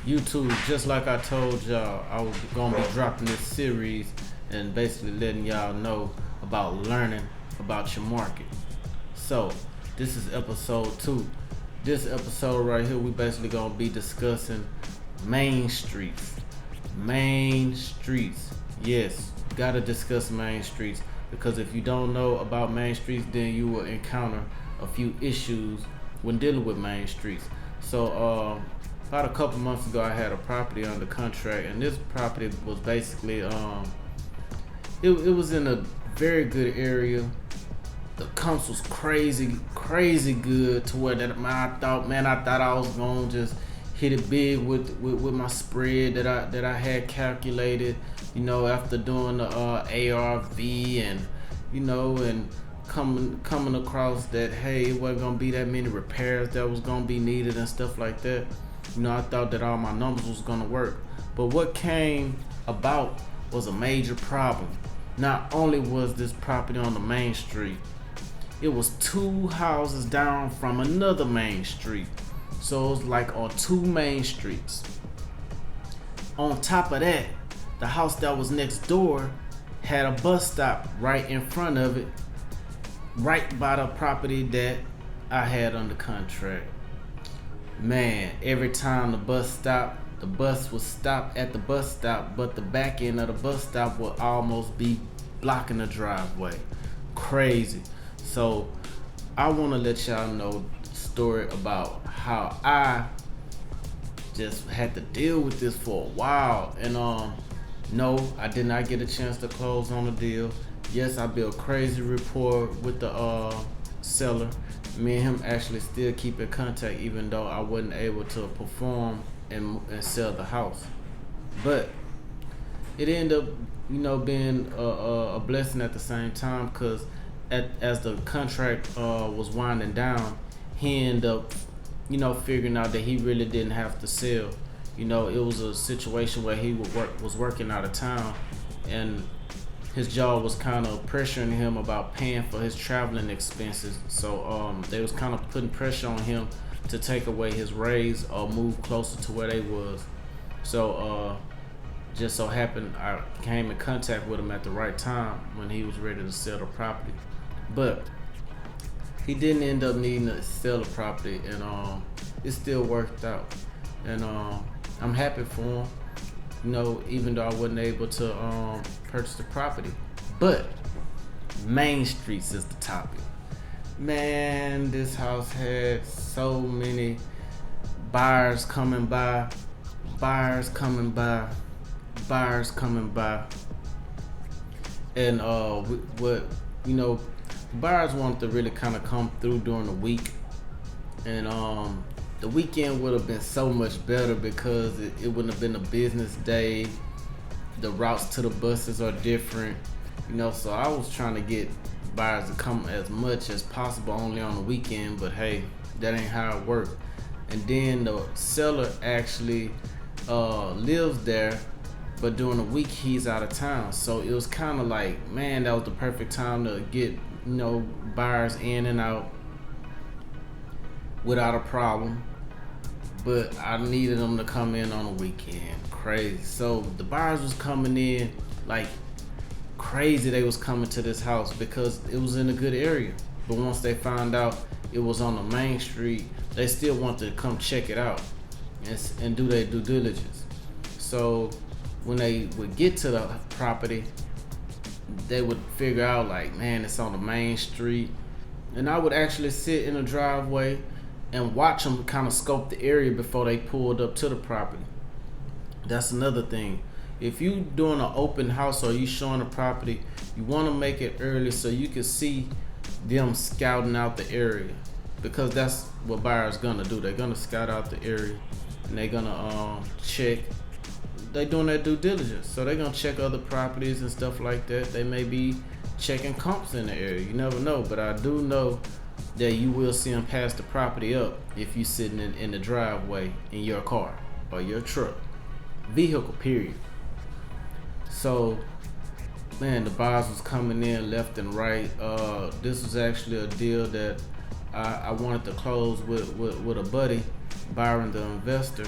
YouTube, just like I told y'all, I was gonna be dropping this series and basically letting y'all know about learning about your market. So this is episode 2. This episode right here, we basically gonna be discussing main streets. Main streets. Yes, gotta discuss main streets, because if you don't know about main streets, then you will encounter a few issues when dealing with main streets. So about a couple months ago, I had a property under contract, and this property was basically it was in a very good area. The comps was crazy good, to where that I thought I was gonna just hit it big with my spread that I had calculated, after doing the ARV and and coming across that, hey, it wasn't gonna be that many repairs that was gonna be needed and stuff like that. I thought that all my numbers was gonna work, but what came about was a major problem. Not only was this property on the main street, it was 2 houses down from another main street. So it was like on 2 main streets. On top of that, the house that was next door had a bus stop right in front of it, right by the property that I had under contract. Man, every time the bus stopped, the bus would stop at the bus stop, but the back end of the bus stop would almost be blocking the driveway. Crazy. So I want to let y'all know the story about how I just had to deal with this for a while. And no, I did not get a chance to close on the deal. Yes, I built crazy rapport with the seller. Me and him actually still keep in contact, even though I wasn't able to perform and sell the house. But it ended up, being a blessing at the same time, because as the contract was winding down, he ended up, figuring out that he really didn't have to sell. It was a situation where he was working out of town, and his job was kind of pressuring him about paying for his traveling expenses. So they was kind of putting pressure on him to take away his raise or move closer to where they was. So just so happened I came in contact with him at the right time when he was ready to sell the property. But he didn't end up needing to sell the property, and it still worked out. And I'm happy for him, even though I wasn't able to purchase the property. But main streets is the topic. Man, this house had so many buyers coming by, and buyers wanted to really kind of come through during the week, and the weekend would have been so much better, because it wouldn't have been a business day. The routes to the buses are different, so I was trying to get buyers to come as much as possible only on the weekend, but hey, that ain't how it works. And then the seller actually lives there, but during the week he's out of town. So it was kind of like, man, that was the perfect time to get buyers in and out without a problem. But I needed them to come in on the weekend. Crazy. So the buyers was coming in like crazy. They was coming to this house because it was in a good area. But once they found out it was on the main street, they still wanted to come check it out and do their due diligence. So when they would get to the property, they would figure out like, man, it's on the main street. And I would actually sit in the driveway and watch them kind of scope the area before they pulled up to the property. That's another thing. If you doing an open house or you showing a property, you want to make it early so you can see them scouting out the area, because that's what buyers gonna do. They're gonna scout out the area, and they're gonna check. They doing their due diligence, so they're gonna check other properties and stuff like that. They may be checking comps in the area. You never know, but I do know that you will see them pass the property up if you sitting in the driveway in your car or your truck, vehicle, period. So, man, the buyers was coming in left and right. This was actually a deal that I wanted to close with a buddy, Byron the investor.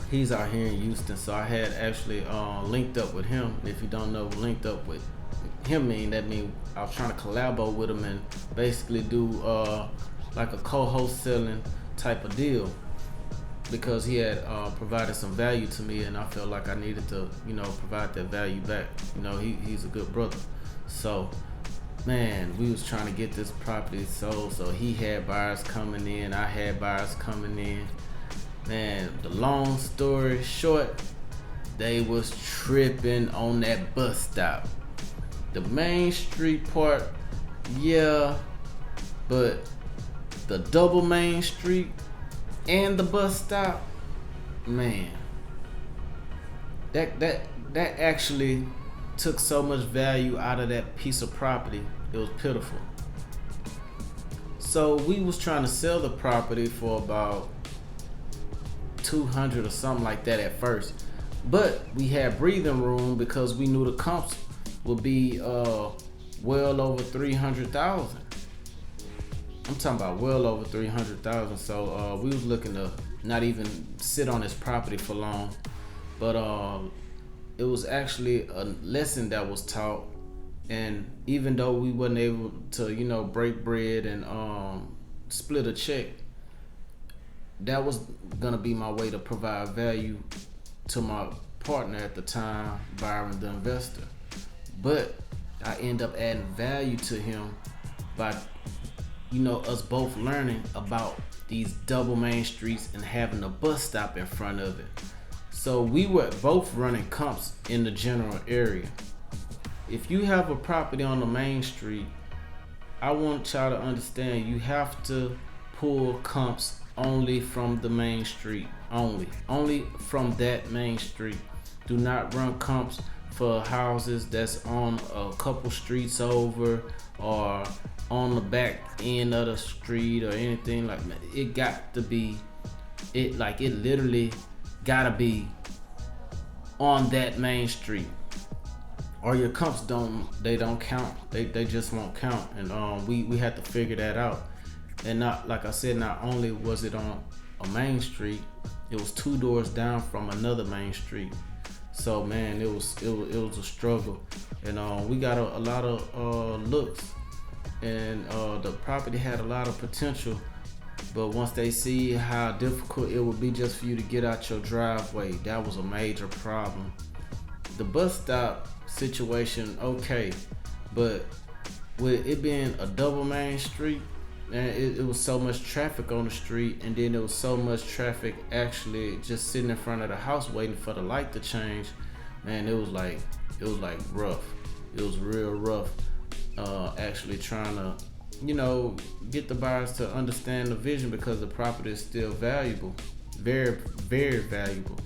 He's out here in Houston, so I had actually linked up with him. If you don't know what linked up with him that mean I was trying to collabo with him and basically do like a co-wholesaling type of deal, because he had provided some value to me, and I felt like I needed to, provide that value back. He's a good brother. So, man, we was trying to get this property sold. So he had buyers coming in, I had buyers coming in. Man, the long story short, they was tripping on that bus stop. The main street part, yeah, but the double main street and the bus stop, man, that actually took so much value out of that piece of property. It was pitiful. So we was trying to sell the property for about $200 or something like that at first, but we had breathing room because we knew the comps would be well over 300,000. I'm talking about well over 300,000. So we was looking to not even sit on this property for long, but it was actually a lesson that was taught. And even though we wasn't able to, break bread and split a check, that was gonna be my way to provide value to my partner at the time, Byron, the investor. But I end up adding value to him by, us both learning about these double main streets and having a bus stop in front of it. So we were both running comps in the general area. If you have a property on the main street, I want y'all to understand you have to pull comps only from the main street, only from that main street. Do not run comps for houses that's on a couple streets over or on the back end of the street or anything like that. It got to be, it literally gotta be on that main street, or your comps don't count. They just won't count. And we had to figure that out. And not, like I said, not only was it on a main street, it was 2 doors down from another main street. So man, it was a struggle. And we got a lot of looks, and the property had a lot of potential. But once they see how difficult it would be just for you to get out your driveway, that was a major problem. The bus stop situation, okay, but with it being a double main street, and it was so much traffic on the street, and then there was so much traffic actually just sitting in front of the house waiting for the light to change. Man, it was like rough. It was real rough. Actually trying to, get the buyers to understand the vision, because the property is still valuable, very, very valuable,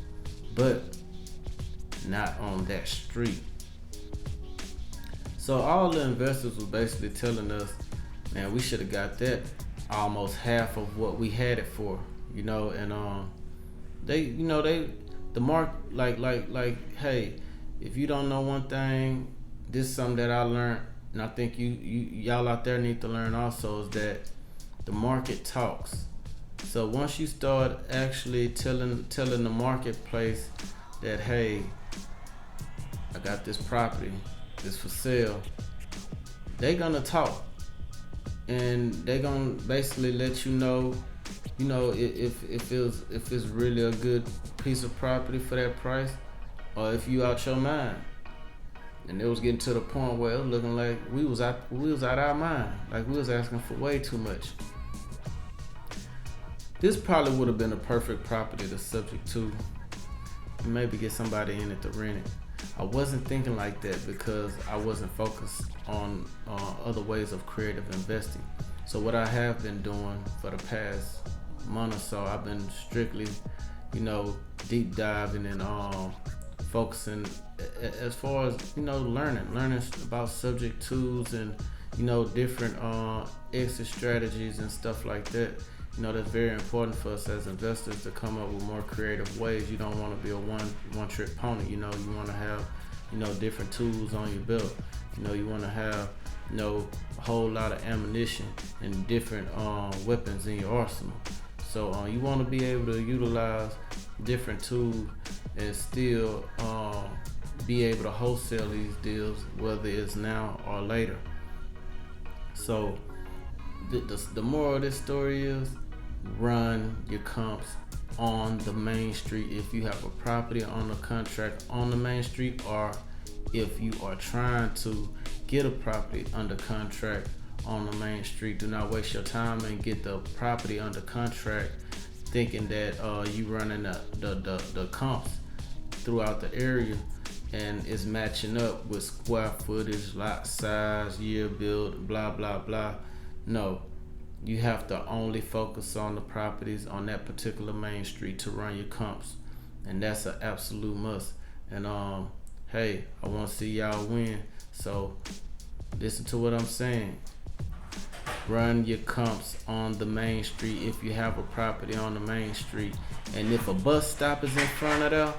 but not on that street. So all the investors were basically telling us, man, we should have got that almost half of what we had it for, and the mark, like, hey, if you don't know one thing, this is something that I learned, and I think y'all out there need to learn also, is that the market talks. So once you start actually telling the marketplace that, hey, I got this property, it's for sale, they gonna talk. And they're gonna basically let you know, if it's really a good piece of property for that price, or if you out your mind. And it was getting to the point where it was looking like we was out our mind, like we was asking for way too much. This probably would have been a perfect property to subject to, and maybe get somebody in it to rent it. I wasn't thinking like that because I wasn't focused on other ways of creative investing. So what I have been doing for the past month or so, I've been strictly, deep diving and focusing as far as, learning about subject tools and, different exit strategies and stuff like that. That's very important for us as investors, to come up with more creative ways. You don't want to be a one-trick pony. You want to have, different tools on your belt. You want to have, a whole lot of ammunition and different weapons in your arsenal. So you want to be able to utilize, different tools and still be able to wholesale these deals, whether it's now or later. So the moral of this story is run your comps on the main street if you have a property on the contract on the main street, or if you are trying to get a property under contract on the main street. Do not waste your time and get the property under contract thinking that you running the comps throughout the area and it's matching up with square footage, lot size, year built, blah blah blah. No, you have to only focus on the properties on that particular main street to run your comps, and that's an absolute must. And hey, I want to see y'all win, so listen to what I'm saying. Run your comps on the main street if you have a property on the main street. And if a bus stop is in front of there,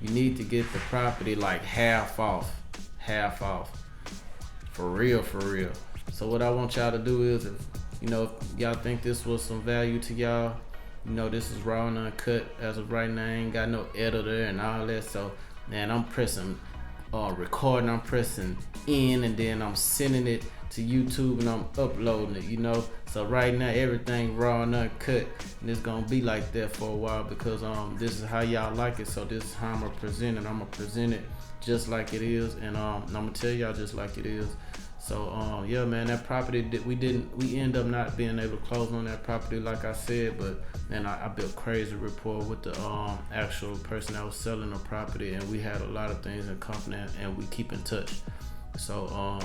you need to get the property like half off. For real. So what I want y'all to do is, if y'all think this was some value to y'all, this is raw and uncut as of right now. I ain't got no editor and all that. So man, I'm pressing recording, I'm pressing in, and then I'm sending it to YouTube and I'm uploading it, So right now everything raw and uncut, and it's gonna be like that for a while because this is how y'all like it. So this is how I'm gonna present it. I'm gonna present it just like it is, and I'm gonna tell y'all just like it is. So yeah, man, that property that we end up not being able to close on that property like I said, but man, I built crazy rapport with the actual person that was selling the property, and we had a lot of things in common, and we keep in touch. So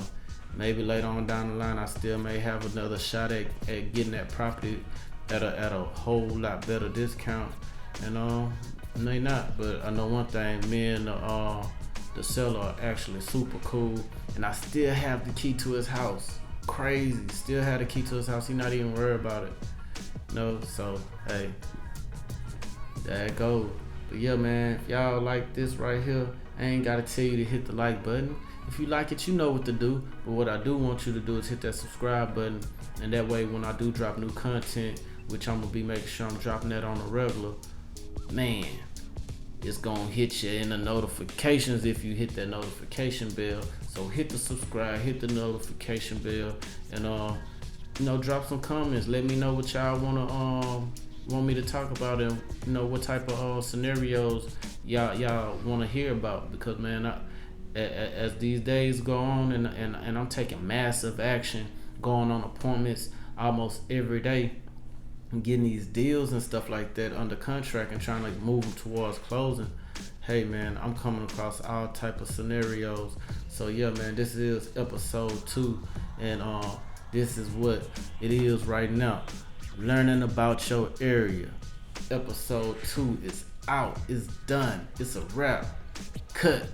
maybe later on down the line I still may have another shot at getting that property at a whole lot better discount, and may not, but I know one thing, me and the seller are actually super cool, and I still have the key to his house. Crazy, still have the key to his house. He not even worried about it. So hey, there it goes. But yeah, man, if y'all like this right here, I ain't gotta tell you to hit the like button. If you like it, you know what to do. But what I do want you to do is hit that subscribe button, and that way when I do drop new content, which I'm gonna be making sure I'm dropping that on the regular, man, it's gonna hit you in the notifications if you hit that notification bell. So hit the subscribe, hit the notification bell, and drop some comments. Let me know what y'all want me to talk about, and what type of scenarios y'all want to hear about. Because man, as these days go on, and I'm taking massive action, going on appointments almost every day, getting these deals and stuff like that under contract and trying to move them towards closing. Hey man, I'm coming across all type of scenarios. So yeah, man, this is episode 2, and this is what it is right now. Learning about your area. Episode 2 is out. It's done. It's a wrap. Cut.